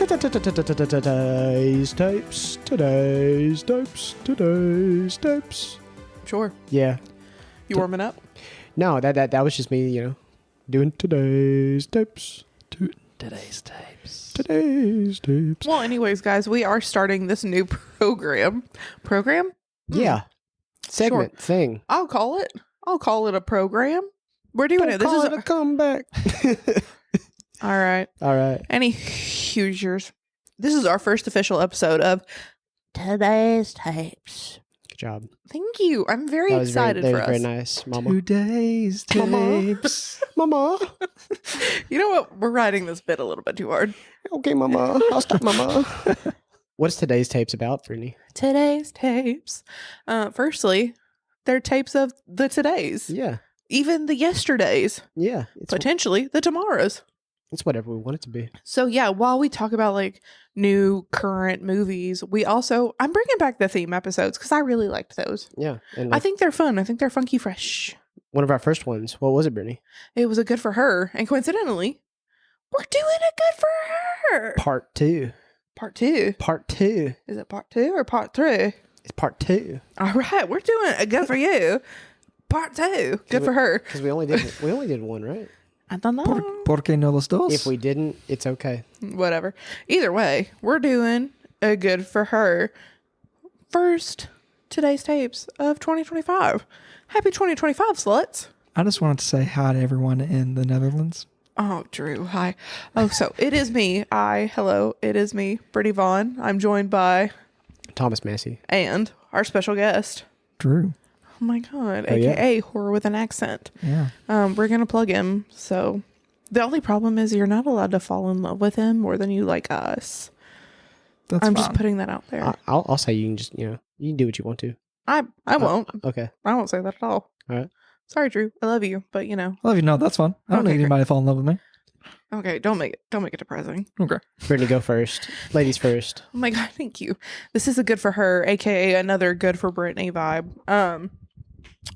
Today's tapes. Today's tapes. Today's tapes. Sure. Yeah. You warming up? No, that was just me, doing today's tapes. Today's tapes. Today's tapes. Well, anyways, guys, we are starting this new program. Program? Yeah. Segment Sure. thing. I'll call it a program. We're doing it. This is a comeback. all right. All right. Any Hoosiers. This is our first official episode of Today's Tapes. Good job. Thank you. I'm very That was excited very, for that was us. very nice, Mama. Today's tapes. Mama. You know what? We're writing this bit a little bit too hard. Okay, Mama. I'll stop, Mama. What's today's tapes about, Brittany? Today's tapes. Firstly, they're tapes of the todays. Yeah. Even the yesterdays. Yeah. Potentially the tomorrows. It's whatever we want it to be. So yeah, while we talk about like new current movies, I'm bringing back the theme episodes because I really liked those. Yeah. And I think they're fun. I think they're funky fresh. one of our first ones. What was it, Brittany? It was a good for her. And coincidentally, we're doing a good for her. Part 2. Part 2. Part 2. Is it part 2 or part 3? It's part 2. All right. We're doing a good for you. Part 2. Good for her. Because we only did one, right? I don't know. ¿Por qué no los dos? If we didn't, it's okay. Whatever. Either way, we're doing a good for her. First, today's tapes of 2025. Happy 2025, sluts. I just wanted to say hi to everyone in the Netherlands. Oh, Drew, hi. Oh, so it is me. Hello, it is me, Brittany Vaughn. I'm joined by... Thomas Massey. And our special guest. Drew. Oh my God. Oh, yeah. AKA Horror with an Accent. Yeah. We're going to plug him. So the only problem is you're not allowed to fall in love with him more than you like us. That's I'm fine. just putting that out there. I'll say you can just, you can do what you want to. I won't. Okay. I won't say that at all. All right. Sorry, Drew. I love you, but I love you. No, that's fine. I don't Okay, need anybody to fall in love with me. Okay, don't make it depressing. Okay. Brittany, go first. Ladies first. Oh my God, thank you. This is a good for her, aka another good for Brittany vibe.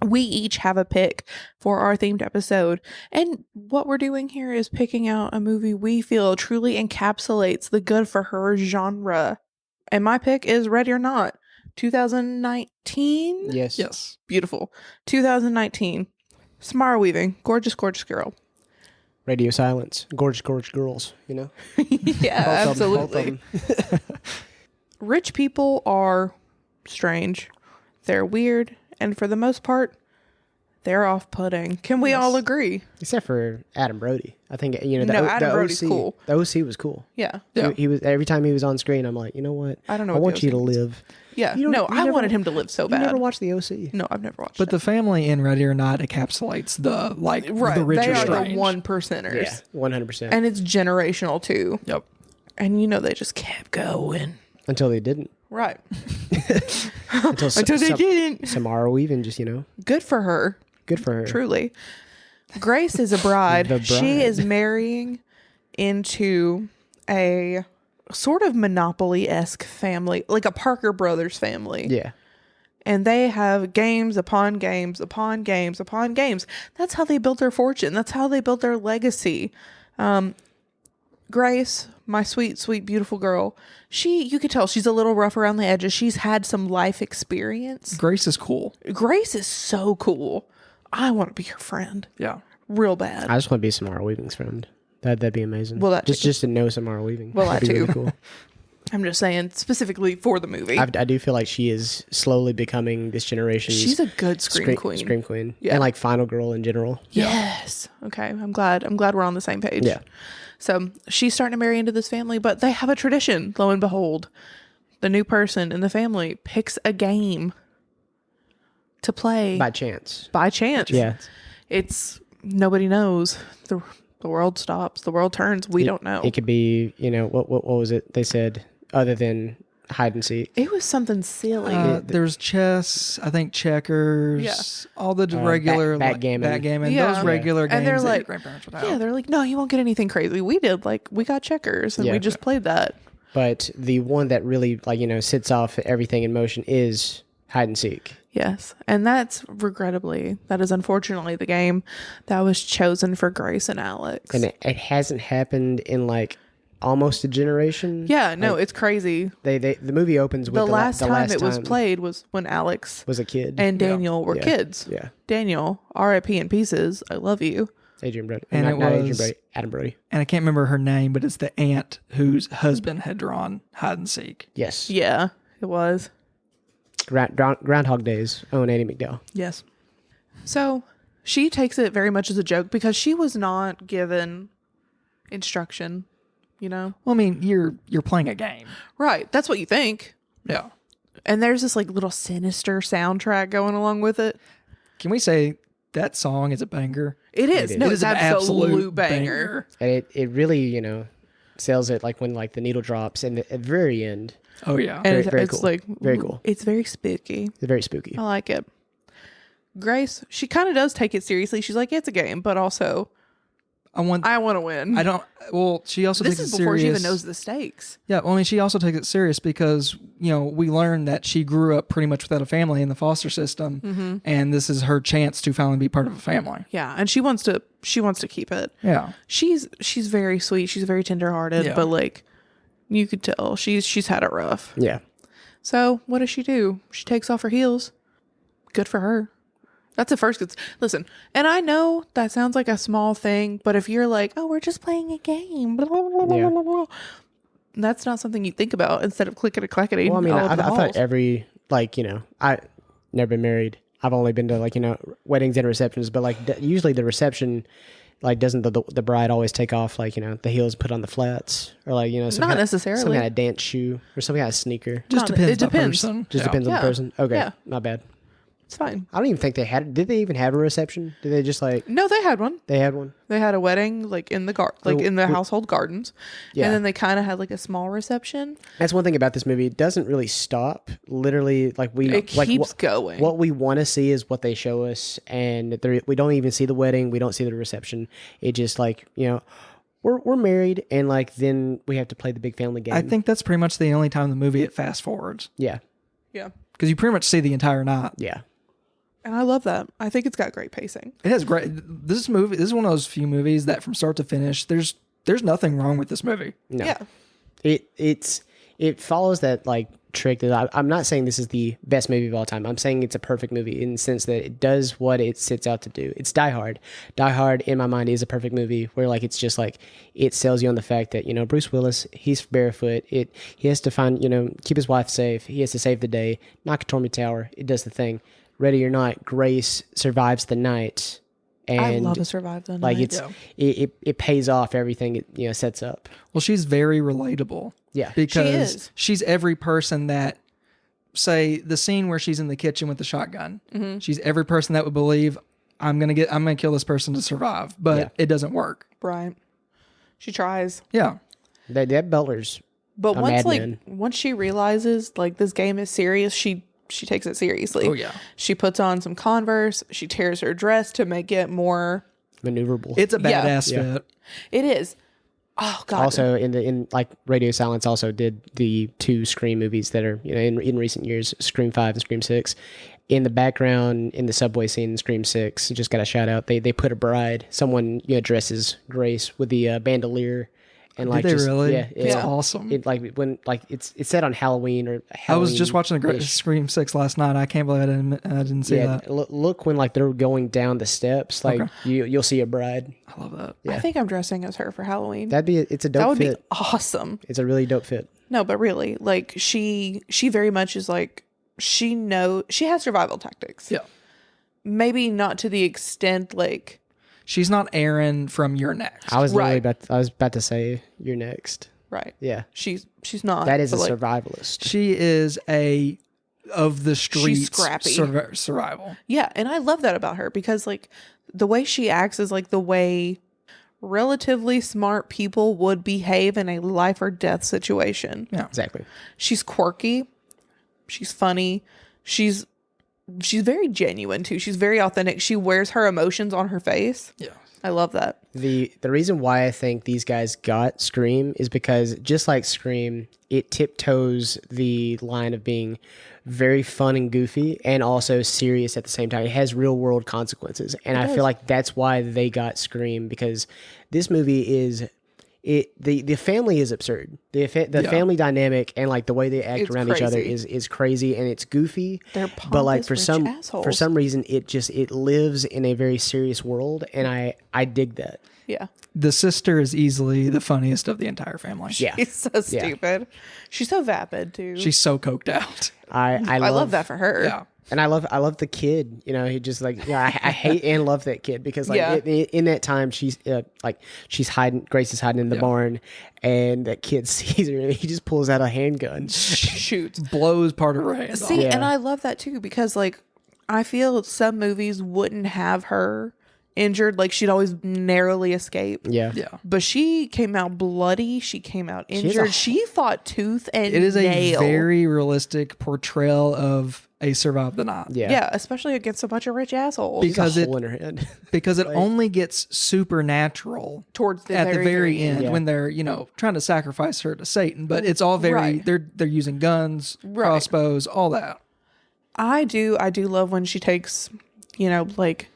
We each have a pick for our themed episode, and what we're doing here is picking out a movie we feel truly encapsulates the good for her genre. And my pick is Ready or Not, 2019. Yes. Yes. Beautiful. 2019. Samara Weaving, gorgeous, gorgeous girl. Radio silence. Gorgeous, gorgeous girls, Yeah, Both absolutely. of them. Rich people are strange. They're weird. And for the most part, they're off-putting. Can we all agree? Except for Adam Brody. I think, Adam Brody's OC, cool. The OC was cool. Yeah. He was, every time he was on screen, I'm like, you know what? I don't know I what want the you to OC means. live. Yeah. You don't- No, you I never- wanted him to live so You bad. never watched the OC? No, I've never watched But it. the family in Ready or Not encapsulates the the rich they or are strange. the one percenters. Yeah, 100%. And it's generational too. Yep. And they just kept going. Until they didn't. Right. Until they didn't. Samara Weaving just, Good for her. good for her. Truly. Grace is a bride. The She bride. is marrying into a sort of Monopoly-esque family, like a Parker Brothers family. Yeah. And they have games upon games upon games upon games. That's how they built their fortune. That's how they built their legacy. Grace, my sweet, sweet, beautiful girl, you could tell she's a little rough around the edges. She's had some life experience. Grace is cool. Grace is so cool. I want to be her friend. Yeah. Real bad. I just want to be Samara Weaving's friend. That'd be amazing. Well, that just too. just to know Samara Weaving. Well, That'd that be too. really cool. I'm just saying specifically for the movie. I do feel like she is slowly becoming this generation's She's a good scream queen. Scream queen. Yeah. And like Final Girl in general. Yes. Okay. I'm glad we're on the same page. Yeah. So she's starting to marry into this family, but they have a tradition. Lo and behold, the new person in the family picks a game to play By chance. by chance. Yeah. It's nobody knows. The world stops. The world turns. We don't know. It could be, what was it they said other than hide and seek? It was something silly. There's chess, I think checkers, Yeah. all the regular backgammon. backgammon, Yeah. those regular And games they're that like- your grandparents would have. yeah, they're like, no, you won't get anything crazy. We did. We got checkers and Yeah. we just played that. But the one that really sets off everything in motion is hide and seek. Yes. And that is unfortunately the game that was chosen for Grace and Alex. And it hasn't happened in almost a generation. Yeah, no, it's crazy. The movie opens with The last time it was time played was when Alex was a kid and Daniel were Yeah. kids. Yeah, Daniel, R.I.P. in pieces. I love you. Adrian Brody, And not, it not was- Adrian Brody, Adam Brody. And I can't remember her name, but it's the aunt whose husband had drawn hide and seek. Yes, Yeah, it was. Groundhog Days. Owen Andy McDowell. Yes. So she takes it very much as a joke because she was not given instruction, you know? Well, I mean, you're playing a game. Right. That's what you think. Yeah. And there's this like little sinister soundtrack going along with it. Can we say that song is a banger? It is. is. No, It it's is an absolute banger. And it really sells it like when like the needle drops and at the very end. Oh yeah. And Very it's cool. like Very cool. It's very spooky. It's very spooky. I like it. Grace, she kind of does take it seriously. She's like, it's a game, but also I want to win. I don't well, she also This takes is it before serious. she even knows the stakes. Yeah, well, I mean, she also takes it serious because, we learned that she grew up pretty much without a family in the foster system, and this is her chance to finally be part of a family. Yeah, and she wants to keep it. Yeah. She's very sweet. She's very tenderhearted, Yeah. but like you could tell she's had it rough. Yeah. So what does she do? She takes off her heels. Good for her. That's the first good. Listen, and I know that sounds like a small thing, but if you're like, oh, we're just playing a game, blah, blah, blah, Yeah. blah, blah, that's not something you think about instead of clickety-clackety. Well, I mean, all I over the thought halls. every I never been married. I've only been to weddings and receptions, but usually the reception, doesn't the bride always take off the heels, put on the flats, or Not necessarily. some kind of dance shoe or some kind of sneaker. Just No, depends it on the depends. person. Just Yeah. depends on the Yeah. person. Okay, Yeah. not bad. It's fine. I don't even think they had. Did they even have a reception? Did they just No, they had one. they had one? They had a wedding in the in the household gardens, Yeah. and then they kind of had a small reception. That's one thing about this movie. It doesn't really stop. Literally, It keeps going. What we want to see is what they show us, and we don't even see the wedding. We don't see the reception. It just we're married, and then we have to play the big family game. I think that's pretty much the only time in the movie it fast forwards. Yeah, Yeah, Because you pretty much see the entire night. yeah. and I love that. I think it's got great pacing. It has great. This is one of those few movies that from start to finish, there's nothing wrong with this movie. No. Yeah, It follows that trick that I'm not saying this is the best movie of all time. I'm saying it's a perfect movie in the sense that it does what it sets out to do. It's Die Hard. Die Hard in my mind is a perfect movie where it's just it sells you on the fact that Bruce Willis, he's barefoot. He has to find keep his wife safe. He has to save the day. Nakatomi Tower. It does the thing. Ready or not, Grace survives the night. And I love to survive the night. it pays off everything it sets up. Well, she's very relatable. Yeah. Because is. she's every person that, say, the scene where she's in the kitchen with the shotgun. She's every person that would believe I'm gonna kill this person to survive, but Yeah. it doesn't work. Right. She tries, Yeah. That Butler's but A once madman. once she realizes this game is serious, she takes it seriously. Oh, yeah. She puts on some Converse. She tears her dress to make it more. maneuverable. It's a Yeah. badass Yeah. fit. It is. Oh God. Also in Radio Silence also did the two Scream movies that are in recent years, Scream 5 and Scream 6. In the background in the subway scene in Scream 6, just got a shout out. They put a bride, someone dresses Grace with the bandolier and Did they really? Yeah, It's Yeah. awesome. It it's set on Halloween or I was just watching the Halloween-ish. Scream 6 last night. I can't believe I didn't see Yeah, that. look when they're going down the steps, Okay. you'll see a bride. I love that. Yeah. I think I'm dressing as her for Halloween. It's a dope That would fit. be awesome. It's a really dope fit. No, but really, she very much is she has survival tactics. Yeah. Maybe not to the extent She's not Aaron from Your Next. I was Right. about to say you're next. right. Yeah. She's not. That is a but, survivalist. She is a of the streets scrappy. survival. Yeah, and I love that about her because the way she acts is the way relatively smart people would behave in a life or death situation. Yeah. Exactly. She's quirky. She's funny. She's very genuine too. She's very authentic. She wears her emotions on her face. Yeah. I love that. The reason why I think these guys got Scream is because just like Scream, it tiptoes the line of being very fun and goofy and also serious at the same time. It has real world consequences. And I feel like that's why they got Scream, because this movie the family is absurd. The family dynamic and like the way they act It's around each other crazy. is crazy, and it's goofy. They're but like pompous, for rich some assholes. reason it lives in a very serious world, and I dig that. Yeah. The sister is easily the funniest of the entire family. Yeah, She's so stupid. She's so vapid too. She's so coked out. I love that for her. Yeah. And I love the kid. You know, he just like I hate and love that kid because like Yeah. in that time she's she's hiding. Grace is hiding in the barn, and that kid sees her and he just pulls out a handgun. Shoots. Blows part of her hand off. See, Yeah. and I love that too because like I feel some movies wouldn't have her injured. Like she'd always narrowly escape. Yeah, Yeah. But she came out bloody. She came out has injured. a- She fought tooth and It is a nail. very realistic portrayal of a survive the night. yeah. especially against a bunch of rich assholes. Because There's a it hole in her head. because it only gets supernatural Towards the at the very end Yeah. when they're trying to sacrifice her to Satan. But it's all very Right. they're using guns, crossbows, all that. I do love when she takes, like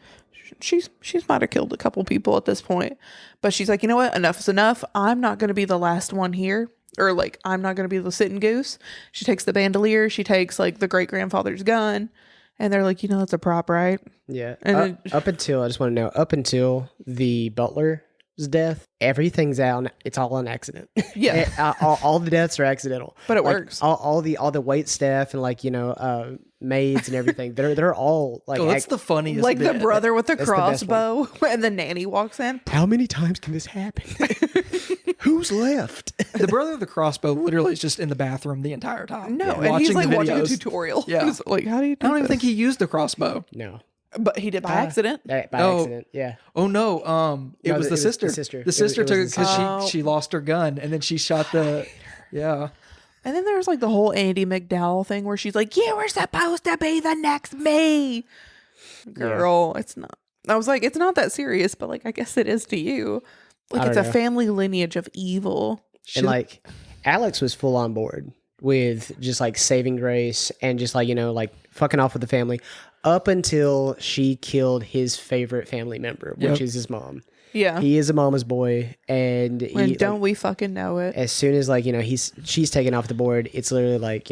she's might have killed a couple people at this point, but she's like, you know what, enough is enough. I'm not going to be the last one here, or like I'm not going to be the sitting goose. She takes the bandolier, she takes like the great grandfather's gun, and they're like, that's a prop, right? Yeah. And Up until I just want to know, up until the butler's death, everything's out. It's all an accident. Yeah. all the deaths are accidental. But it Like, works. All the wait staff and maids and everything. They're all like. Oh, that's the funniest. Like the bit. brother with the That's the best crossbow, and the nanny walks in. How many times can this happen? Who's left? The brother with the crossbow literally is just in the bathroom the entire time. No, and he's like the watching a videos. tutorial. Yeah. He's like, how do you do I don't even this? think he used the crossbow. No. But he did by accident. By Oh. accident. Yeah. Oh no! It No, was it the was sister. the sister. The sister It was took the it because sister. she lost her gun and then she shot the. Yeah. And then there's like the whole Andy McDowell thing where she's like, you were supposed to be the next me. Girl, it's not. I was like, it's not that serious, but like, I guess it is to you. Like, I it's a don't know. family lineage of evil. And like Alex was full on board with just like saving Grace and just like fucking off with the family up until she killed his favorite family member, which is his mom. Yeah. He is a mama's boy, and And don't we fucking know it? as soon as she's taken off the board, it's literally like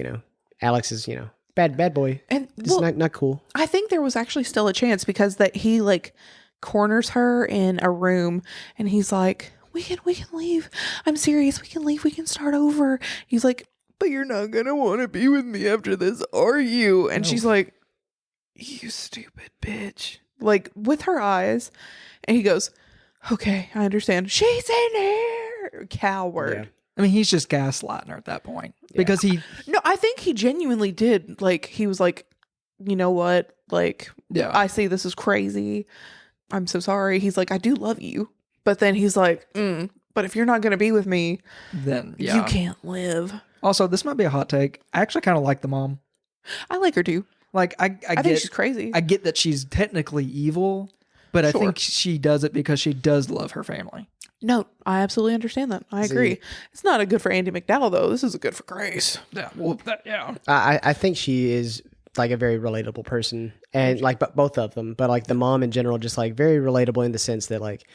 Alex is bad boy. And It's well, not cool. I think there was actually still a chance because that he like corners her in a room and he's like, we can leave. I'm serious. We can leave. We can start over. He's like, but you're not going to want to be with me after this, are you? And she's like, you stupid bitch. Like with her eyes. And he goes, okay, I understand. She's in here. Coward. Yeah. I mean, he's just gaslighting her at that point because he. No, I think he genuinely did. Like, he was like, you know what? Like, Yeah. I see this is crazy. I'm so sorry. He's like, I do love you. But then he's like, but if you're not going to be with me, Then yeah. you can't live. Also, this might be a hot take. I actually kind of like the mom. I like her too. Like I I think she's crazy. I get that she's technically evil, but I Sure. think she does it because she does love her family. No, I absolutely understand that. I agree. It's not a good for Andy McDowell, though. This is a good for Grace. Yeah. Well, yeah. I think she is like a very relatable person, and like but both of them, but like the mom in general, just like very relatable in the sense that like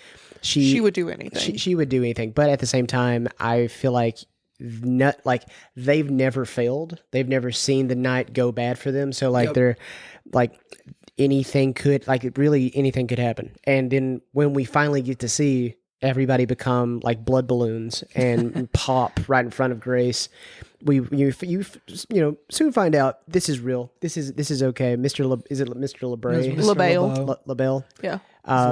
She would do anything. She would do anything, but at the same time, I feel like they've never failed. They've never seen the night go bad for them. So like they're like anything could happen. And then when we finally get to see everybody become like blood balloons and pop right in front of Grace, you soon find out this is real. This is okay. Is it Mr. LeBray? Mr. LaBelle. LaBelle. Yeah.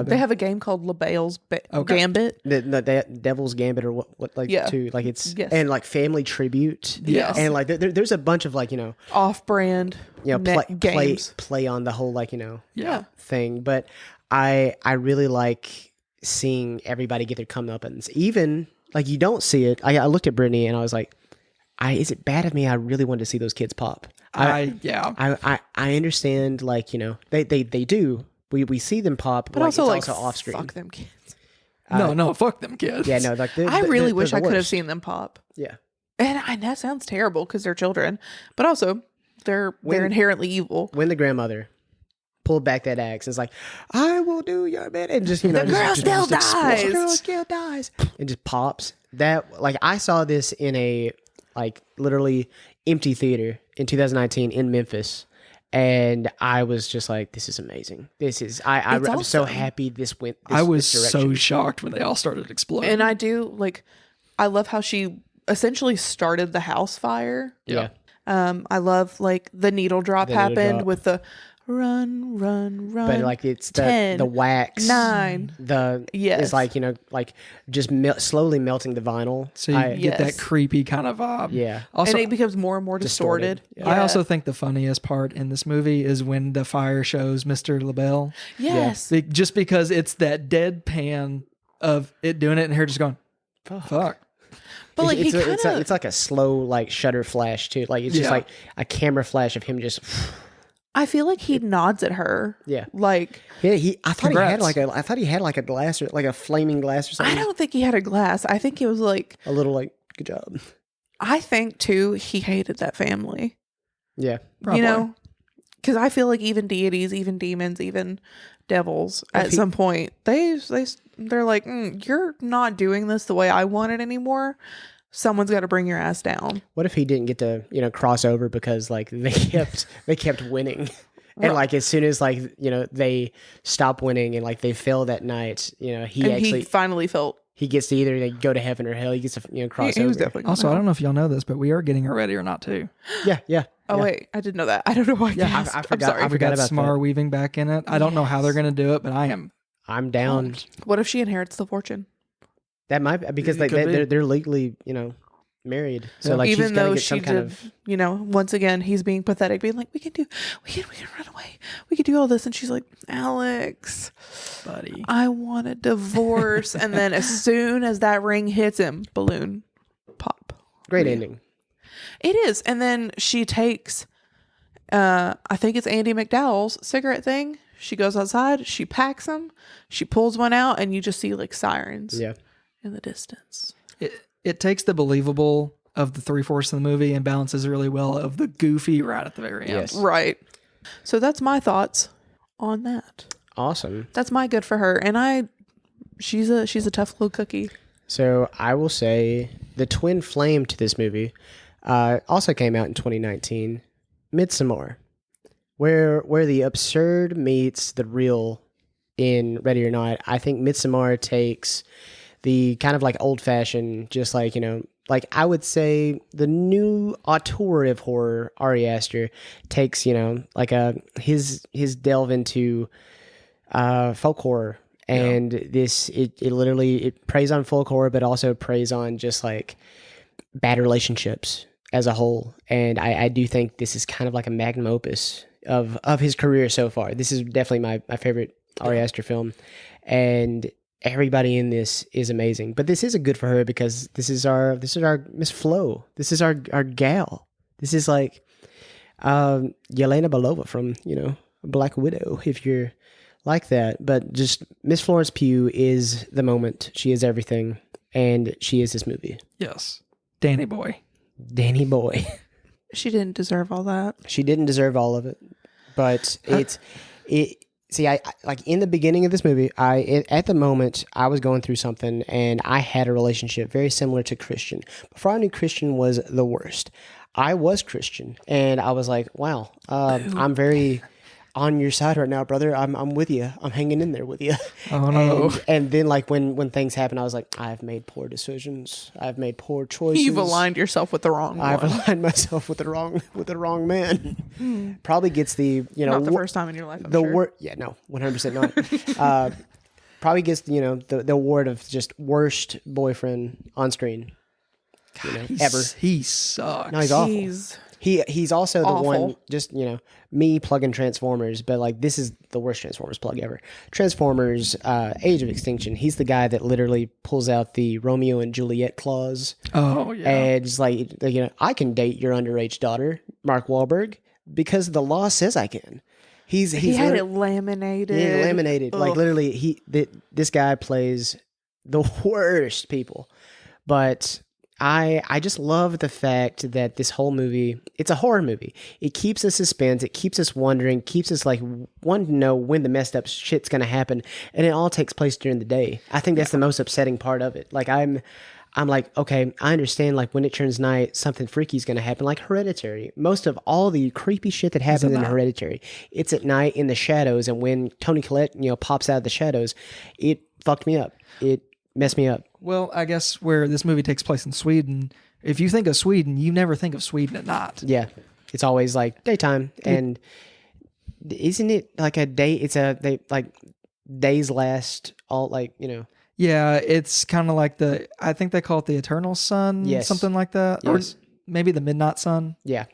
They have a game called LaBelle's Gambit. The Devil's Gambit or what like Yeah. to like it's Yes. and like Family Tribute. Yes. And like there's a bunch of like Off-brand games. play on the whole like Yeah. thing. But I really like seeing everybody get their comeuppance. Even like you don't see it. I looked at Brittany and I was like, is it bad of me? I really wanted to see those kids pop. I understand like they do. We see them pop, But like, also, it's like, off screen. fuck them kids. No, fuck them kids. Yeah, no, like I really wish I they're the could have worst. seen them pop. Yeah, And that sounds terrible because they're children. But also, they're inherently evil. when the grandmother pulled back that axe. It's like, I will do your bit, and just The girl still dies. The girl still dies. It just pops. That like I saw this in a like literally empty theater in 2019 in Memphis. And I was just like, this is amazing. This is, I'm so happy this went this I was this so shocked when they all started exploding. And I love how she essentially started the house fire. Yeah. I love like the needle drop happened with the run. But like it's 10, the wax. 9. It's like, like just slowly melting the vinyl. So you get that creepy kind of vibe. Yeah. Also, and it becomes more and more distorted. Yeah. I also think the funniest part in this movie is when the fire shows Mr. LaBelle. Yes. Just because it's that deadpan of it doing it and her just going, fuck. But like it's like a slow like shutter flash too. Like it's just like a camera flash of him just. I feel like he nods at her. Yeah. Like I thought he had like a glass or like a flaming glass or something. I don't think he had a glass. I think it was like a little like good job. I think too he hated that family. Yeah. Probably. You know, because I feel like even deities, even demons, even devils at some point they're like, you're not doing this the way I want it anymore. Someone's got to bring your ass down. What if he didn't get to, cross over because like they kept winning, and like as soon as like they stop winning and like they fail that night, he finally felt he gets to either go to heaven or hell. He gets to cross over. Was definitely also, I don't know if y'all know this, but we are getting a Ready or Not too. Yeah. Oh wait, I didn't know that. I don't know why. Yeah, I forgot. I forgot about Samara that. weaving back in it. I don't know how they're gonna do it, but I'm down. What if she inherits the fortune? That might be because they're legally, married. So like even she's gotta though get she some did, kind of, once again he's being pathetic, being like, we can run away, we can do all this, and she's like, Alex, buddy, I want a divorce. And then as soon as that ring hits him, balloon pop. Great ending. It is. And then she takes, I think it's Andy McDowell's cigarette thing. She goes outside, she packs them, she pulls one out, and you just see like sirens in the distance. It takes the believable of the 3/4 of the movie and balances really well of the goofy right at the very end. Yes. Right. So that's my thoughts on that. Awesome. That's my good for her. And she's a tough little cookie. So I will say the twin flame to this movie also came out in 2019, Midsommar, where the absurd meets the real in Ready or Not. I think Midsommar takes the kind of like old fashioned, just like, like I would say the new auteur of horror, Ari Aster, takes, like his delve into folk horror. And it literally preys on folk horror, but also preys on just like bad relationships as a whole. And I do think this is kind of like a magnum opus of his career so far. This is definitely my favorite Ari Aster film. And everybody in this is amazing. But this is a good for her because this is our Miss Flo. This is our gal. This is like Yelena Belova from, Black Widow, if you're like that. But just Miss Florence Pugh is the moment. She is everything. And she is this movie. Yes. Danny boy. She didn't deserve all that. She didn't deserve all of it. But see, I like in the beginning of this movie, at the moment I was going through something and I had a relationship very similar to Christian. Before I knew Christian was the worst, I was Christian and I was like, wow, I'm very on your side right now, brother. I'm with you. I'm hanging in there with you. Oh no. And then like when things happen, I was like, I've made poor decisions. I've made poor choices. You've aligned yourself with the wrong one. I've aligned myself with the wrong man. Probably gets the, not the first time in your life, I'm sure. No, 100% not. Probably gets, the award of just worst boyfriend on screen. Ever. He sucks. No, he's awful. He's also the one, just, me plugging Transformers, but like this is the worst Transformers plug ever. Transformers Age of Extinction. He's the guy that literally pulls out the Romeo and Juliet clause. Oh, yeah. And it's like, I can date your underage daughter, Mark Wahlberg, because the law says I can. He had it laminated. Yeah, laminated. Ugh. Like literally, this guy plays the worst people. But I just love the fact that this whole movie, it's a horror movie. It keeps us suspense. It keeps us wondering, keeps us like wanting to know when the messed up shit's going to happen. And it all takes place during the day. I think that's the most upsetting part of it. Like I'm like, okay, I understand like when it turns night, something freaky is going to happen, like Hereditary. Most of all the creepy shit that happens in Hereditary, it's at night in the shadows. And when Toni Collette, pops out of the shadows, it fucked me up. It messed me up. Well, I guess where this movie takes place in Sweden, if you think of Sweden, you never think of Sweden at night. Yeah. It's always like daytime. And isn't it like a day? Days last all like, Yeah, it's kind of like I think they call it the Eternal Sun, Yes. something like that. Yes. Or maybe the Midnight Sun. Yeah.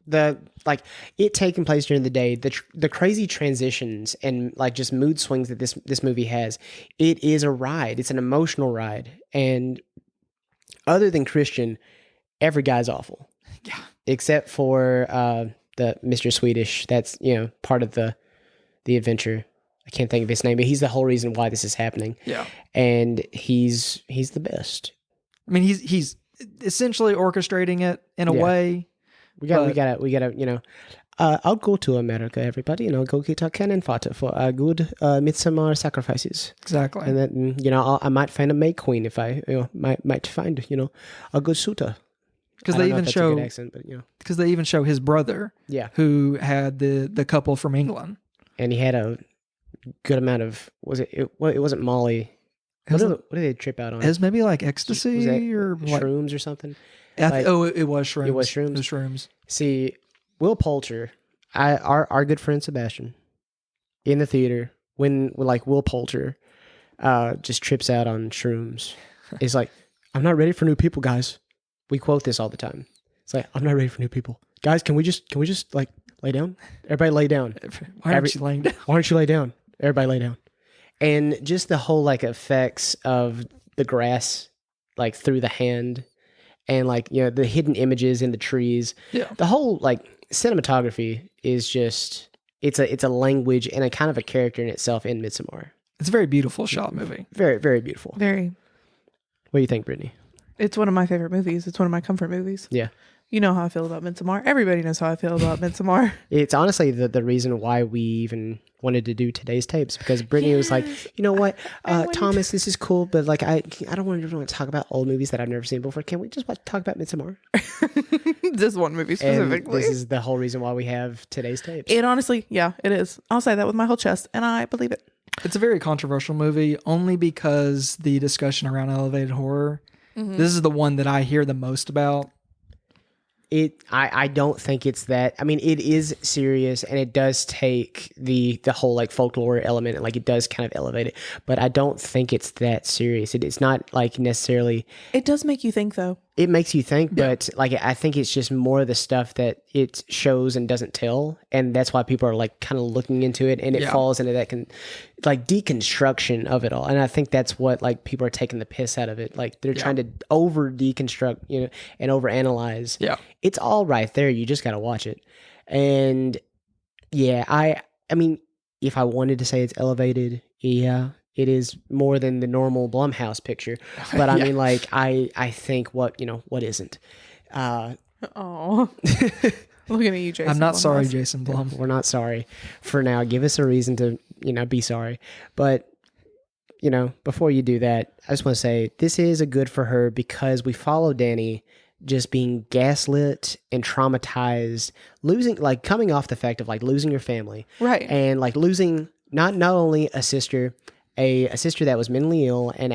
It taking place during the day, the crazy transitions and like just mood swings that this movie has, it is a ride. It's an emotional ride. And other than Christian, every guy's awful. Yeah. Except for the Mr. Swedish, that's, part of the adventure. I can't think of his name, but he's the whole reason why this is happening. Yeah. And he's the best. I mean, he's essentially orchestrating it in a way. We gotta, I'll go to America, everybody, and I'll go get a cannon fodder for good midsummer sacrifices. Exactly. And then, I might find a May Queen if I, might find, a good suitor. Because they even show, but they even show his brother, who had the couple from England, and he had a good amount of it wasn't Molly. What did they trip out on? It was maybe like ecstasy or shrooms or something. It was shrooms. It was shrooms. It was shrooms. See, Will Poulter, our good friend Sebastian, in the theater when like Will Poulter, just trips out on shrooms. He's like, "I'm not ready for new people, guys." We quote this all the time. It's like, "I'm not ready for new people, guys. Can we just like lay down? Everybody lay down. Why aren't you laying down? Why aren't you lay down? Everybody lay down." And just the whole like effects of the grass, like through the hand, and like the hidden images in the trees. Yeah. The whole like cinematography is just it's a language and a kind of a character in itself in Midsommar. It's a very beautiful shot movie. Very, very beautiful. Very. What do you think, Brittany? It's one of my favorite movies. It's one of my comfort movies. Yeah. You know how I feel about Midsommar. Everybody knows how I feel about Midsommar. It's honestly the reason why we even wanted to do today's tapes, because Brittany was like, you know what, Thomas, this is cool, but like I don't want to talk about old movies that I've never seen before. Can we just talk about Midsommar? This one movie specifically. And this is the whole reason why we have today's tapes. It honestly, yeah, it is. I'll say that with my whole chest, and I believe it. It's a very controversial movie, only because the discussion around elevated horror. Mm-hmm. This is the one that I hear the most about. I don't think it's that. I mean, it is serious, and it does take the whole like folklore element, and like it does kind of elevate it. But I don't think it's that serious. It's not like necessarily. It does make you think, though. It makes you think, but like I think it's just more the stuff that it shows and doesn't tell, and that's why people are like kind of looking into it, and it falls into that like deconstruction of it all. And I think that's what like people are taking the piss out of it. Like they're trying to over deconstruct, and over analyze. Yeah, it's all right there. You just got to watch it. And yeah, I mean, if I wanted to say it's elevated, yeah. It is more than the normal Blumhouse picture, but I mean, like, I think what isn't. Oh, looking at you, Jason. I'm not Blumhouse. sorry, Jason Blum. We're not sorry for now. Give us a reason to, be sorry. But, before you do that, I just want to say this is a good for her, because we follow Danny just being gaslit and traumatized, coming off the fact of like losing your family, right, and like losing not only a sister. A sister that was mentally ill and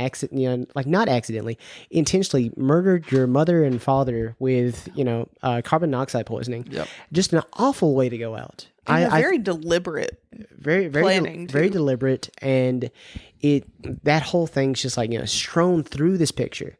not accidentally, intentionally murdered your mother and father with, carbon monoxide poisoning. Yep. Just an awful way to go out. Very deliberate. Very planning. Very deliberate. And that whole thing's just like, strewn through this picture.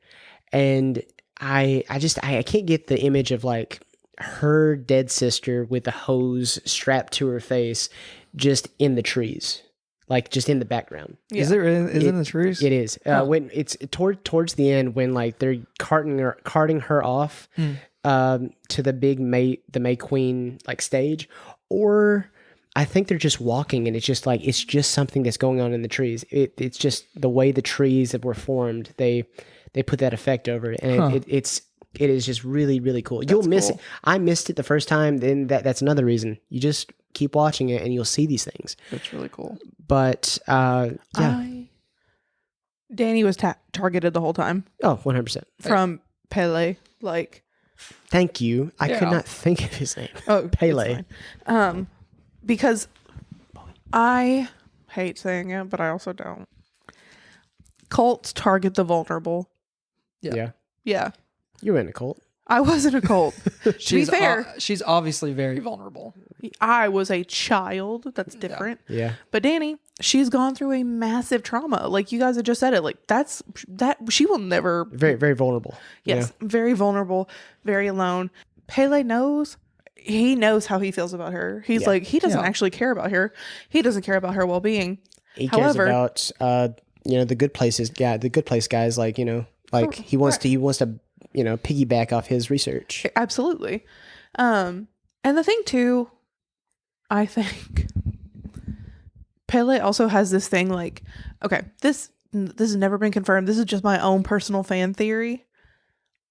And I can't get the image of like her dead sister with the hose strapped to her face just in the trees. Like just in the background. Yeah. Is it in the trees? It is. When it's towards the end, when like they're carting her off to the big May Queen like stage, or I think they're just walking, and it's just something that's going on in the trees. It's just the way the trees that were formed. They put that effect over it, and it is just really, really cool. You'll miss it. I missed it the first time. Then that's another reason. You just keep watching it, and you'll see these things. That's really cool. But Danny was targeted the whole time. Oh, 100%. From Pele. Like, thank you. I could not think of his name. Oh, Pele. Because I hate saying it, but I also don't. Cults target the vulnerable. Yeah. Yeah. You were in a cult. I was in a cult. To be fair, she's obviously very vulnerable. I was a child. That's different. Yeah. But Danny, she's gone through a massive trauma. Like you guys have just said it. Like that she will never. Very, very vulnerable. Yes. Very vulnerable. Very alone. Pele knows. He knows how he feels about her. He's like, he doesn't actually care about her. He doesn't care about her well-being. He cares about, the good places. Yeah. The good place guys, like, he wants to, piggyback off his research. Absolutely. And the thing too, I think Pele also has this thing like, okay, this has never been confirmed. This is just my own personal fan theory.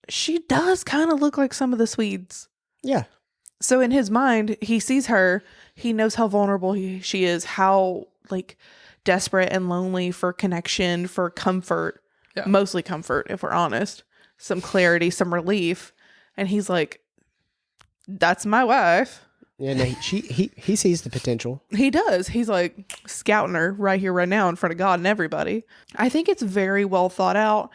She does kind of look like some of the Swedes. Yeah. So in his mind, he sees her, he knows how vulnerable she is, how like desperate and lonely for connection, for comfort, mostly comfort, if we're honest, some clarity, some relief. And he's like, that's my wife. Yeah, no, he sees the potential. He does. He's like scouting her right here, right now in front of God and everybody. I think it's very well thought out.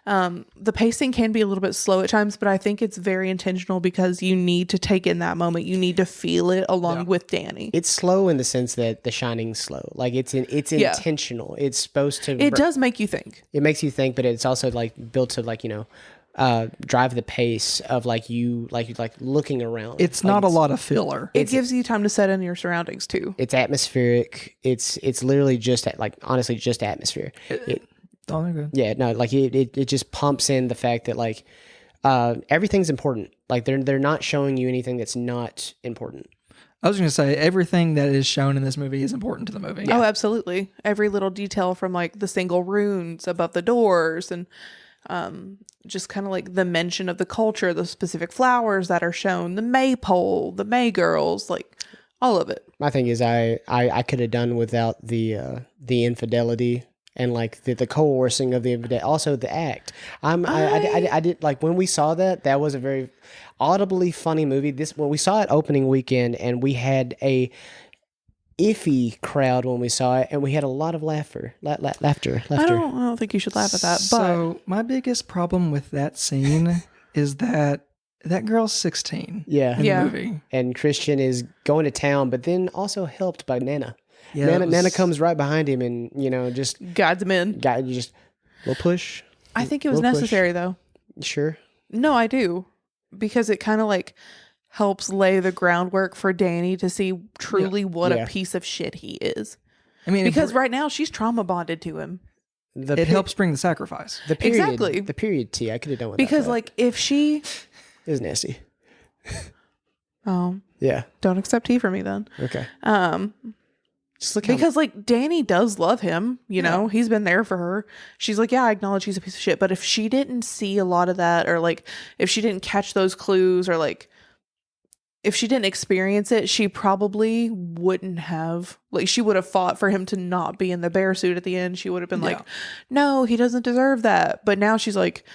The pacing can be a little bit slow at times, but I think it's very intentional because you need to take in that moment. You need to feel it along with Danny. It's slow in the sense that The Shining's slow. Like it's intentional. It's supposed to. It does make you think. It makes you think, but it's also like built to drive the pace of you looking around. It's not a lot of filler. It gives you time to set in your surroundings too. It's atmospheric. It's literally just honestly just atmosphere. It just pumps in the fact that everything's important. Like they're not showing you anything that's not important. I was going to say everything that is shown in this movie is important to the movie. Oh, absolutely. Every little detail from the single runes above the doors and just kind of the mention of the culture, the specific flowers that are shown, the maypole, the May girls, all of it. My thing is I could have done without the infidelity and the coercing of the infidelity. Also the act. I did when we saw that was a very audibly funny movie. When we saw it opening weekend, and we had a iffy crowd when we saw it, and we had a lot of laughter. I don't think you should laugh at that. So my biggest problem with that scene is that girl's 16. Yeah, in the movie, and Christian is going to town, but then also helped by Nana. Yeah, Nana comes right behind him, and just guides him in. Just little push. I think it was necessary though. Sure. No, I do, because it kind of helps lay the groundwork for Danny to see truly what a piece of shit he is. I mean, because right now she's trauma bonded to him. It helps bring the sacrifice. The period, exactly. The period T. I could have done with because that. If she it was nasty. Oh yeah. Don't accept tea from me then. Okay. Just look because Danny does love him. You know, he's been there for her. She's like, yeah, I acknowledge he's a piece of shit. But if she didn't see a lot of that, or if she didn't catch those clues, or if she didn't experience it, she probably wouldn't have, she would have fought for him to not be in the bear suit at the end. She would have been no, he doesn't deserve that. But now she's like,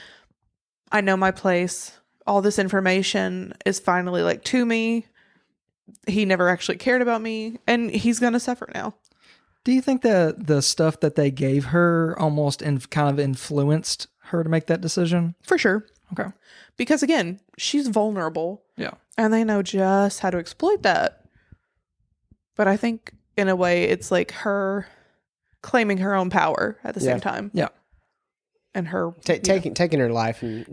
I know my place. All this information is finally to me. He never actually cared about me, and he's going to suffer now. Do you think that the stuff that they gave her almost kind of influenced her to make that decision? For sure. Okay. Because again, she's vulnerable. Yeah. And they know just how to exploit that. But I think in a way it's her claiming her own power at the same time. Yeah. And her taking her life and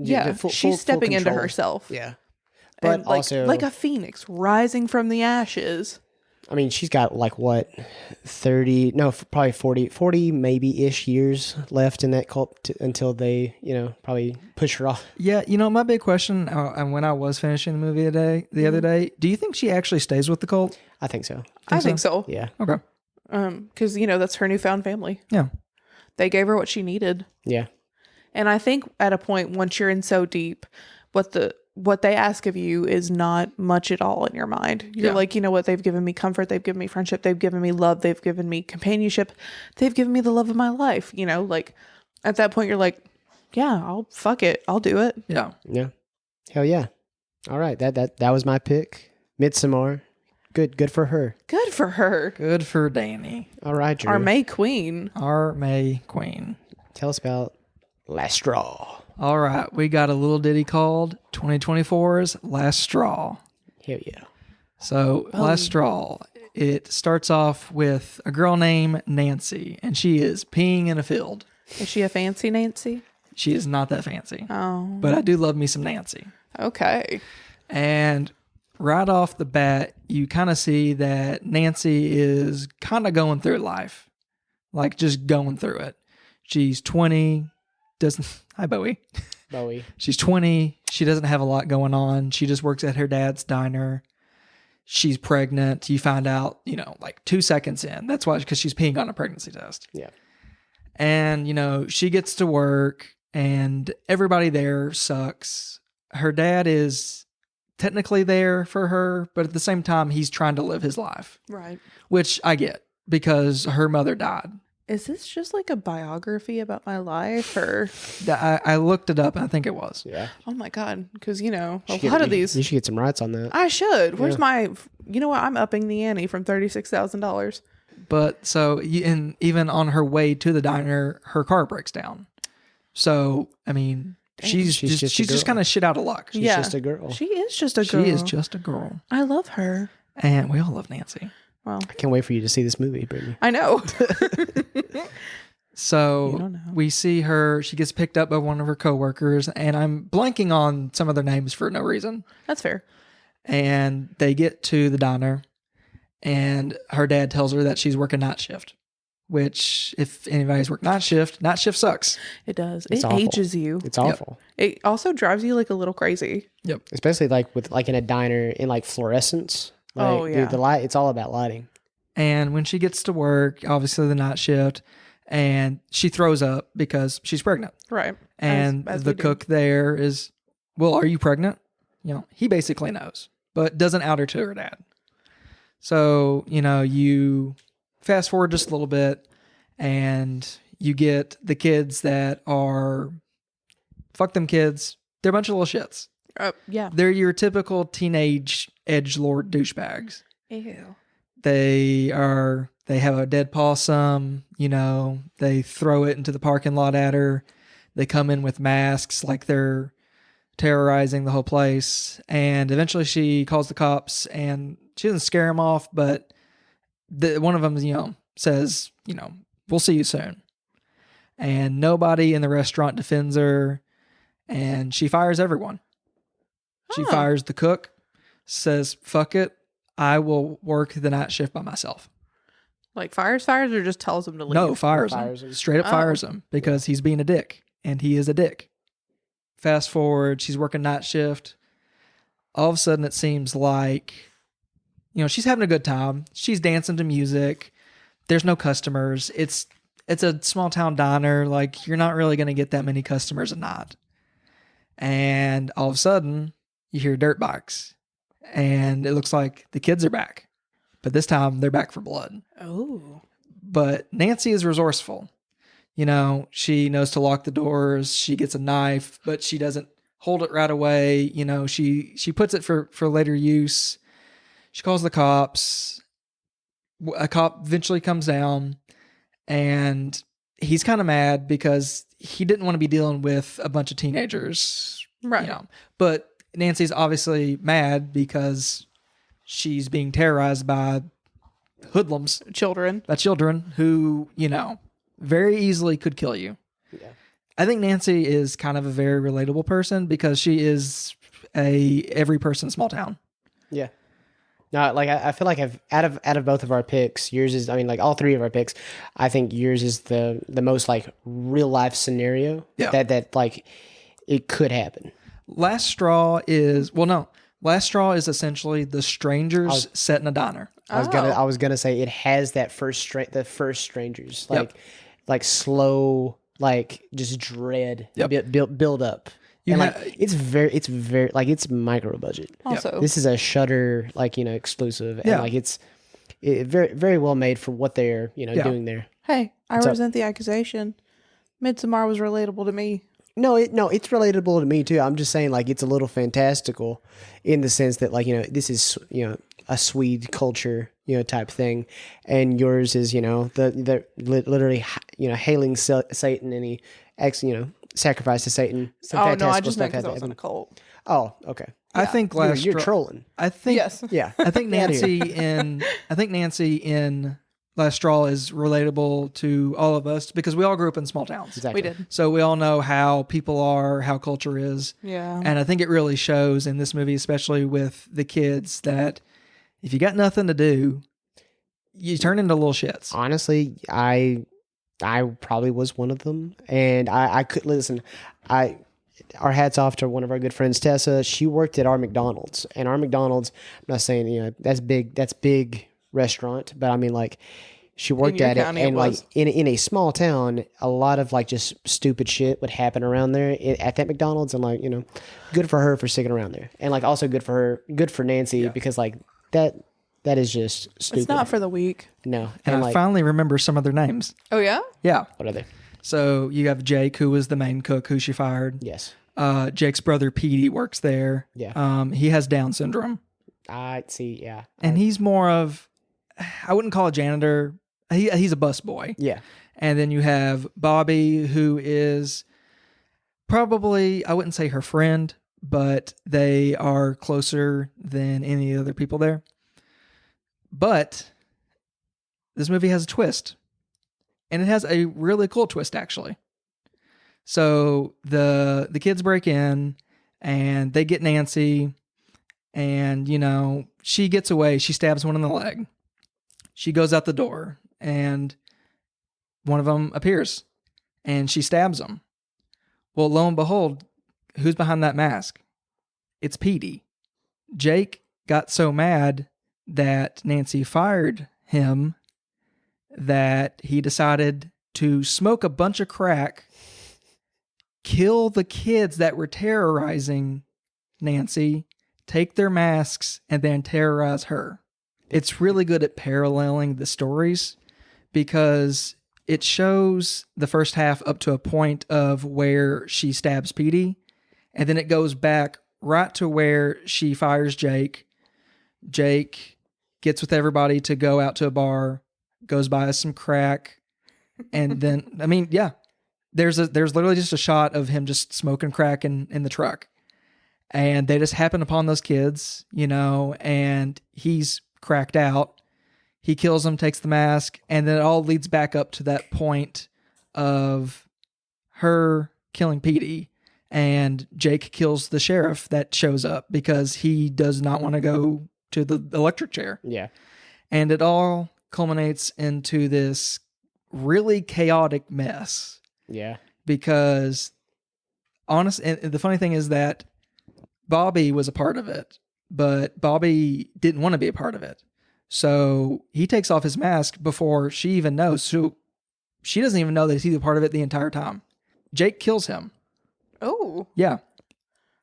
she's stepping into herself. Yeah. But and also like a phoenix rising from the ashes. I mean, she's got like what, 30, no, probably 40 maybe-ish years left in that cult until they, probably push her off. Yeah, my big question, and when I was finishing the movie the other day, do you think she actually stays with the cult? I think so. I think so. Yeah. Okay. Because, that's her newfound family. Yeah. They gave her what she needed. Yeah. And I think at a point, once you're in so deep, what they ask of you is not much at all in your mind. You're like, you know what? They've given me comfort. They've given me friendship. They've given me love. They've given me companionship. They've given me the love of my life. Like at that point, you're like, yeah, I'll fuck it. I'll do it. Yeah. Yeah. Hell yeah. All right. That was my pick. Midsommar. Good for her. Good for her. Good for Danny. All right, Drew. Our May Queen. Our May Queen. Tell us about Last Straw. All right. We got a little ditty called 2024's Last Straw. Hell yeah. So, Last Straw. It starts off with a girl named Nancy, and she is peeing in a field. Is she a fancy Nancy? She is not that fancy. Oh. But I do love me some Nancy. Okay. And right off the bat, you kind of see that Nancy is kind of going through life. Like just going through it. She's 20. Hi, Bowie. Bowie. She's 20. She doesn't have a lot going on. She just works at her dad's diner. She's pregnant. You find out, like 2 seconds in. That's why, because she's peeing on a pregnancy test. Yeah. And, she gets to work and everybody there sucks. Her dad is technically there for her, but at the same time, he's trying to live his life. Right. Which I get because her mother died. Is this just like a biography about my life or? I looked it up and I think it was. Yeah. Oh my God. Because, a You lot of these. You should get some rights on that. I should. Where's my, you know what? I'm upping the ante from $36,000. But so, and even on her way to the diner, her car breaks down. So, I mean, she's just kind of shit out of luck. She's just a girl. She is just a girl. She is just a girl. I love her. And we all love Nancy. Well, I can't wait for you to see this movie, Brittany. I know. So we see her, she gets picked up by one of her coworkers, and I'm blanking on some of their names for no reason. That's fair. And they get to the diner, and her dad tells her that she's working night shift, which if anybody's worked night shift sucks. It does. It's it awful. ages you. It's awful. It also drives you like a little crazy. Yep. Especially like with like in a diner in like fluorescence. Like, Oh, yeah. Dude, the light, it's all about lighting. And when she gets to work, obviously the night shift, and she throws up because she's pregnant. Right. And As the we do. cook there is, well, are you pregnant? He basically knows, but doesn't out her to her dad. So, you fast forward just a little bit and you get the kids that are, fuck them kids. They're a bunch of little shits. Yeah. They're your typical teenage edgelord douchebags. Ew. They have a dead possum, they throw it into the parking lot at her. They come in with masks like they're terrorizing the whole place. And eventually she calls the cops and she doesn't scare them off, but one of them, says, we'll see you soon. And nobody in the restaurant defends her, and she fires everyone. She fires the cook, says, fuck it, I will work the night shift by myself. Like fires or just tells him to leave? No, fires Fires him. him. Straight up fires him because he's being a dick, and he is a dick. Fast forward, she's working night shift. All of a sudden, it seems like, she's having a good time. She's dancing to music. There's no customers. It's a small town diner. Like, you're not really going to get that many customers a night. And all of a sudden, you hear dirt bikes, and it looks like the kids are back, but this time they're back for blood. Oh. But Nancy is resourceful. She knows to lock the doors. She gets a knife, but she doesn't hold it right away. She puts it for later use. She calls the cops. A cop eventually comes down, and he's kind of mad because he didn't want to be dealing with a bunch of teenagers. Right. But Nancy's obviously mad because she's being terrorized by hoodlums, Children. by children who, very easily could kill you. Yeah. I think Nancy is kind of a very relatable person because she is every person in small town. Yeah. No, like I feel like out of both of our picks, yours is. I mean, like all three of our picks, I think yours is the most like real life scenario Yeah. that like it could happen. Last Straw is Last Straw is essentially the strangers set in a diner. I was gonna say it has that the first strangers like slow like just dread build up. And like it's very like it's micro budget. Also, This is a Shudder like exclusive and like it's very very well made for what they're doing there. hey, I resent the accusation. Midsommar was relatable to me. No, it's relatable to me too. I'm just saying like it's a little fantastical in the sense that like this is a Swede culture type thing, and yours is the literally hailing Satan and he sacrifice to Satan. Some Oh no, I fantastical just meant stuff because I was in happen. a cult. Oh, okay. I think You're trolling. I think Yes. Yeah. I think Get outta Nancy in Last Straw is relatable to all of us because we all grew up in small towns. Exactly. We did. So we all know how people are, how culture is. Yeah. And I think it really shows in this movie, especially with the kids, that if you got nothing to do, you turn into little shits. Honestly, I probably was one of them, and I could listen. Our hats off to one of our good friends, Tessa. She worked at our McDonald's, and our McDonald's. I'm not saying that's big. That's big restaurant, but I mean like she worked at it, and like in a small town, a lot of like just stupid shit would happen around there at that McDonald's, and like good for her for sticking around there, and like also good for Nancy because like that is just stupid. It's not for the weak. No, And I finally remember some of their names. Oh yeah. Yeah. what are they? So you have Jake, who was the main cook, who she fired. Yes, Jake's brother Petey works there. Yeah. He has Down syndrome, I see. Yeah, and he's more of, I wouldn't call a janitor. He's a bus boy. yeah. And then you have Bobby, who is probably, I wouldn't say her friend, but they are closer than any other people there. But this movie has a twist. And it has a really cool twist, actually. So the kids break in and they get Nancy, and she gets away. She stabs one in the leg. She goes out the door and one of them appears and she stabs him. Well, lo and behold, who's behind that mask? It's Petey. Jake got so mad that Nancy fired him that he decided to smoke a bunch of crack, kill the kids that were terrorizing Nancy, take their masks, and then terrorize her. It's really good at paralleling the stories because it shows the first half up to a point of where she stabs Petey, and then it goes back right to where she fires Jake. Jake gets with everybody to go out to a bar, goes buy some crack, and then there's literally just a shot of him just smoking crack in the truck, and they just happen upon those kids, and he's cracked out. He kills them, takes the mask, and then it all leads back up to that point of her killing Petey, and Jake kills the sheriff that shows up because he does not want to go to the electric chair. Yeah. And it all culminates into this really chaotic mess. Yeah. Because and the funny thing is that Bobby was a part of it, but Bobby didn't want to be a part of it. So he takes off his mask before she even knows. So she doesn't even know that he's a part of it the entire time. Jake kills him. Oh. Yeah.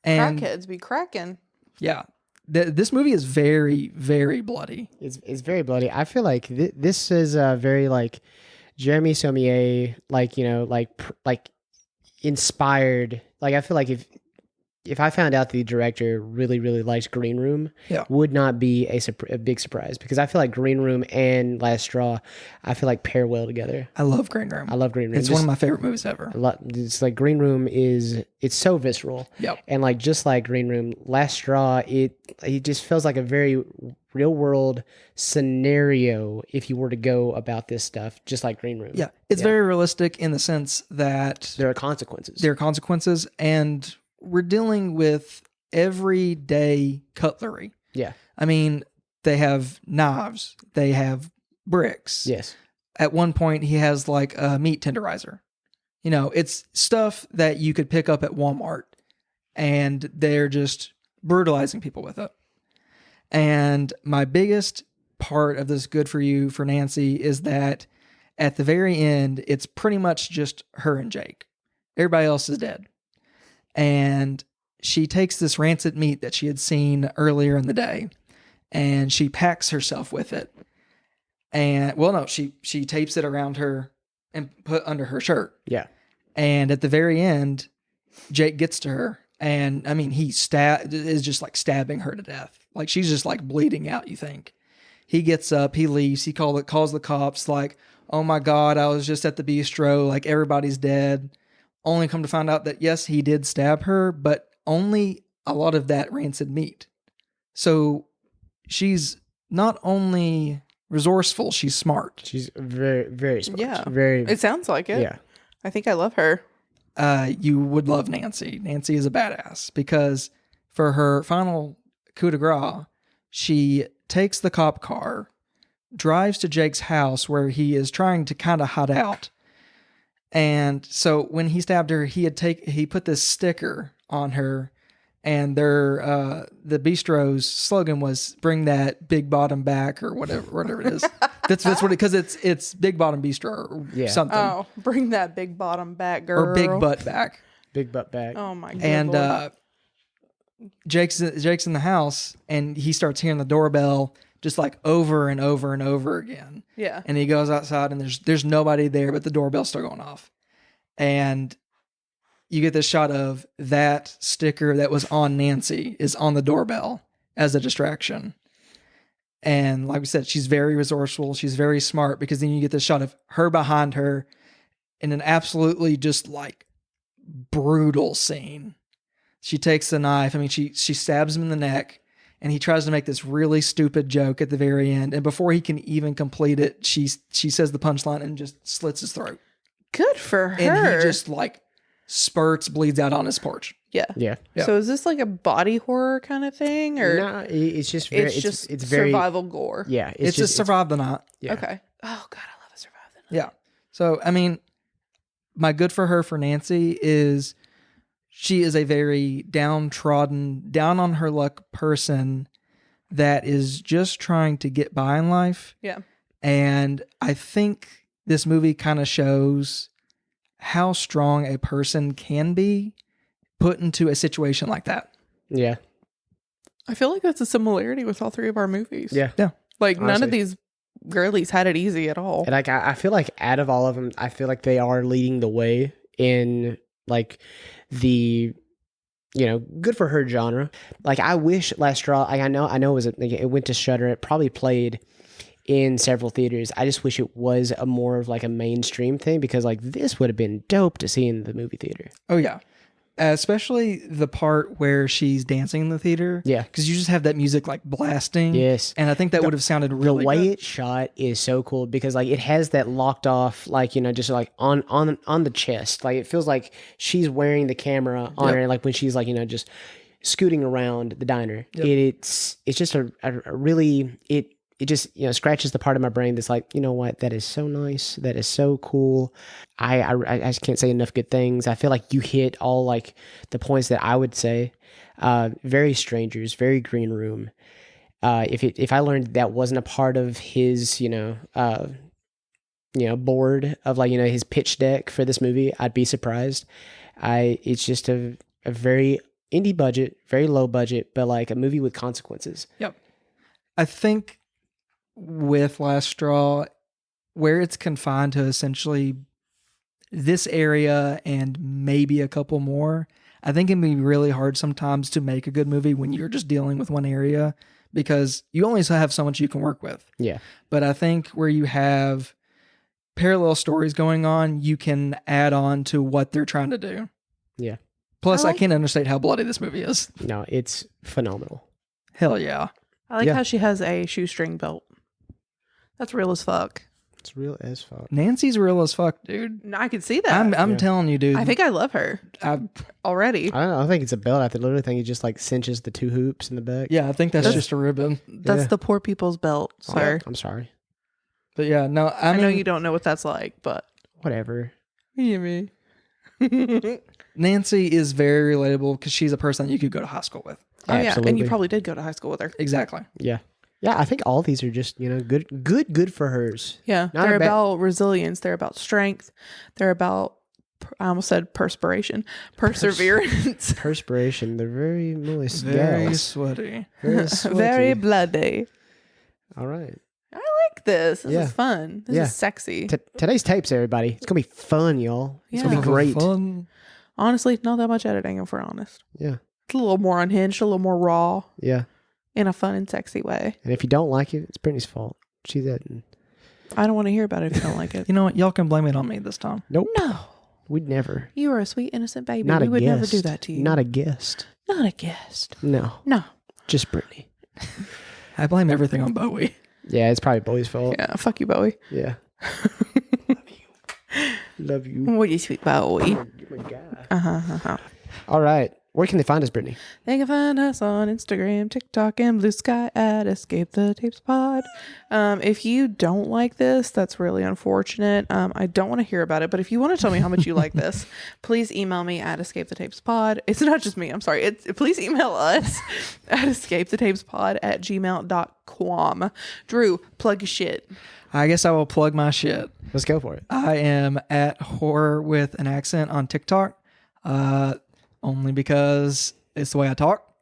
And Crackheads be cracking. yeah. This movie is very, very bloody. It's very bloody. I feel like this is very like Jeremy Sommier, like like inspired. Like I feel like if I found out the director really really likes Green Room, would not be a big surprise because I feel like Green Room and Last Straw, I feel like pair well together. I love Green Room. I love Green Room. It's one of my favorite movies ever. It's like Green Room it's so visceral. Yep. And like just like Green Room, Last Straw, it just feels like a very real world scenario if you were to go about this stuff, just like Green Room. Yeah. It's very realistic in the sense that there are consequences. There are consequences, and we're dealing with everyday cutlery. Yeah. I mean, they have knives, they have bricks. Yes. At one point, he has like a meat tenderizer. You know, it's stuff that you could pick up at Walmart, and they're just brutalizing people with it. And my biggest part of this good for you for Nancy is that at the very end, it's pretty much just her and Jake. Everybody else is dead. And she takes this rancid meat that she had seen earlier in the day, and she packs herself with it. And well, no, she tapes it around her and put under her shirt. Yeah. And at the very end, Jake gets to her, and I mean, he is just like stabbing her to death. Like she's just like bleeding out. You think he gets up, he leaves, he calls the cops. Like, oh my God, I was just at the bistro. Like everybody's dead. Only come to find out that yes, he did stab her, but only a lot of that rancid meat. So she's not only resourceful, she's smart. She's very, very smart. Yeah. Very. It sounds like it. Yeah. I think I love her. You would love Nancy. Nancy is a badass because for her final coup de grace, she takes the cop car, drives to Jake's house where he is trying to kind of hide out. And so when he stabbed her, he put this sticker on her, and the bistro's slogan was "Bring that big bottom back" or whatever it is. That's what because it's Big Bottom Bistro or something. Oh, bring that big bottom back, girl. Or Big Butt back. Big butt bag. Oh my God. And Jake's in the house, and he starts hearing the doorbell just like over and over and over again. Yeah. And he goes outside, and there's nobody there, but the doorbell's still going off. And you get this shot of that sticker that was on Nancy is on the doorbell as a distraction. And like we said, she's very resourceful. She's very smart because then you get this shot of her behind her in an absolutely just like brutal scene. She takes the knife. I mean, she stabs him in the neck, and he tries to make this really stupid joke at the very end. And before he can even complete it, she says the punchline and just slits his throat. Good for her. And he just like bleeds out on his porch. Yeah. Yeah. Yeah. So is this like a body horror kind of thing, or No, it's just very, it's very survival gore? Yeah. It's just survive the night. Yeah. Okay. Oh God, I love a survive the night. Yeah. So, I mean, my good for her for Nancy is she is a very downtrodden, down on her luck person that is just trying to get by in life. Yeah. And I think this movie kind of shows how strong a person can be put into a situation like that. Yeah. I feel like that's a similarity with all three of our movies. Yeah. Yeah. Like none Honestly. of these girlies had it easy at all. And like I feel like out of all of them, I feel like they are leading the way in like the good for her genre. Like I wish Last Straw. Like I know it went to Shudder. It probably played in several theaters. I just wish it was a more of like a mainstream thing because like this would have been dope to see in the movie theater. Oh, yeah. Especially the part where she's dancing in the theater. Yeah. Because you just have that music like blasting. Yes. And I think that would have sounded really the way good. it's shot is so cool because like it has that locked off like just like on the chest. Like it feels like she's wearing the camera on her like when she's like just scooting around the diner. Yep. It's just a really it just scratches the part of my brain that's like, you know what, that is so nice, that is so cool. I just can't say enough good things. I feel like you hit all like the points that I would say. Very Strangers, very Green Room. If I learned that wasn't a part of his board of like his pitch deck for this movie, I'd be surprised. It's just a very indie budget, very low budget, but like a movie with consequences. Yep. I think with Last Straw, where it's confined to essentially this area and maybe a couple more, I think it can be really hard sometimes to make a good movie when you're just dealing with one area because you only have so much you can work with. Yeah. But I think where you have parallel stories going on, you can add on to what they're trying to do. Yeah. Plus, I can't understate how bloody this movie is. No, it's phenomenal. Hell yeah. I like Yeah. how she has a shoestring belt. That's real as fuck. It's real as fuck. Nancy's real as fuck, dude. I can see that. I'm telling you, dude. I think I love her already. I don't know. I think it's a belt. I literally think it just like cinches the 2 hoops in the back. yeah, I think that's just a ribbon. That's the poor people's belt, sir. I'm sorry. But yeah, no, I know mean, you don't know what that's like, but Whatever. you me. Nancy is very relatable because she's a person that you could go to high school with. Oh yeah, and Absolutely. you probably did go to high school with her. Exactly. Yeah. Yeah, I think all these are just, good for hers. Yeah, Not they're a bad- about resilience. They're about strength. They're about, I almost said perspiration, perseverance, Perspiration. They're very moist Very gals. sweaty. Very sweaty. very bloody. All right. I like this. This Yeah. is fun. This Yeah. is sexy. Today's tapes, everybody. It's going to be fun, y'all. It's going to Yeah. be great. Fun. Honestly, not that much editing, if we're honest. Yeah. It's a little more unhinged, a little more raw, Yeah. in a fun and sexy way. And if you don't like it, it's Brittany's fault. She's that. I don't want to hear about it if you don't like it. You know what? Y'all can blame it on me this time. Nope. No. We'd never. You are a sweet, innocent baby. Not We a would guest. never do that to you. Not a guest. Not a guest. No. No. Just Brittany. I blame everything on Bowie. Yeah, it's probably Bowie's fault. Yeah, fuck you, Bowie. Yeah. Love you. What you sweet Bowie. You're my guy. Uh-huh. All right. Where can they find us, Brittany? They can find us on Instagram, TikTok, and Blue Sky at Escape the Tapes Pod. If you don't like this, that's really unfortunate. I don't want to hear about it, but if you want to tell me how much you like this, please email me at Escape the Tapes Pod. It's not just me. I'm sorry. Please email us at escapethetapespod@gmail.com. Drew, plug your shit. I guess I will plug my shit. Let's go for it. I am at horror with an accent on TikTok. Only because it's the way I talk.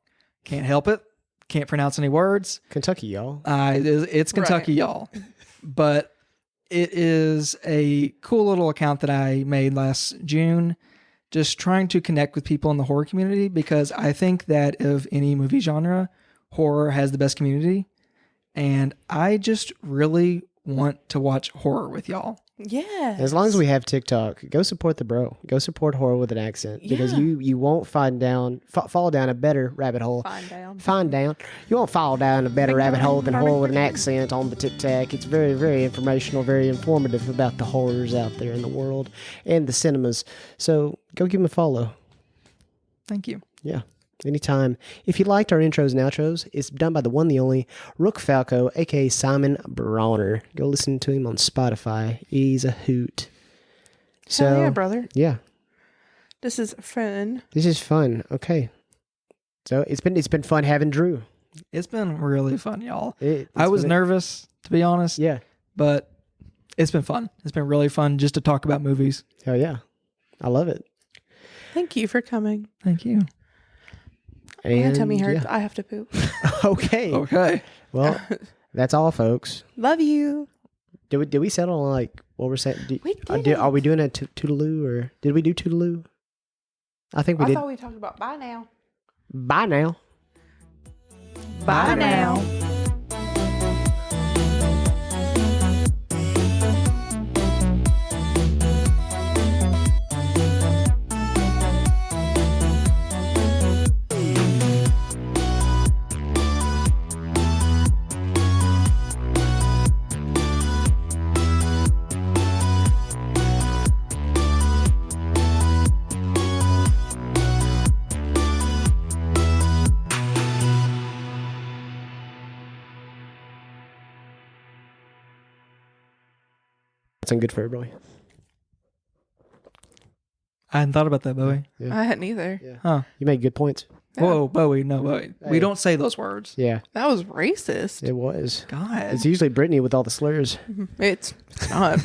Can't help it. Can't pronounce any words. Kentucky, y'all. It's Kentucky, y'all. But it is a cool little account that I made last June, just trying to connect with people in the horror community, because I think that of any movie genre, horror has the best community. And I just really want to watch horror with y'all. Yeah. As long as we have TikTok, go support the bro. Go support horror with an accent, because Yeah. you won't fall down a better rabbit hole. You won't fall down a better rabbit hole than horror with an accent on the TikTok. It's very, very informational, very informative about the horrors out there in the world and the cinemas. So go give them a follow. Thank you. Yeah. Anytime. If you liked our intros and outros, it's done by the one, the only Rook Falco, aka Simon Bronner. Go listen to him on Spotify. He's a hoot. So Hell yeah, brother. yeah, This is fun. this is fun. Okay, so it's been fun having Drew. It's been really fun, y'all. It's I was been- nervous, to be honest. Yeah. But it's been fun. It's been really fun just to talk about movies. Hell yeah, I love it. Thank you for coming. Thank you. And My tummy hurts. yeah. I have to poop. Okay. Okay. Well, that's all, folks. Love you. Did we settle on like what we're saying? We Are we doing a toodaloo, or did we do toodaloo? I think we did. thought we talked about bye now. Bye now. Bye now. That's good for everybody. I hadn't thought about that, Bowie. Yeah. I hadn't either. Yeah. Huh. You made good points. Whoa, Bowie. No, Bowie. Hey. We don't say those words. Yeah, That was racist. it was. God. It's usually Brittany with all the slurs. It's not.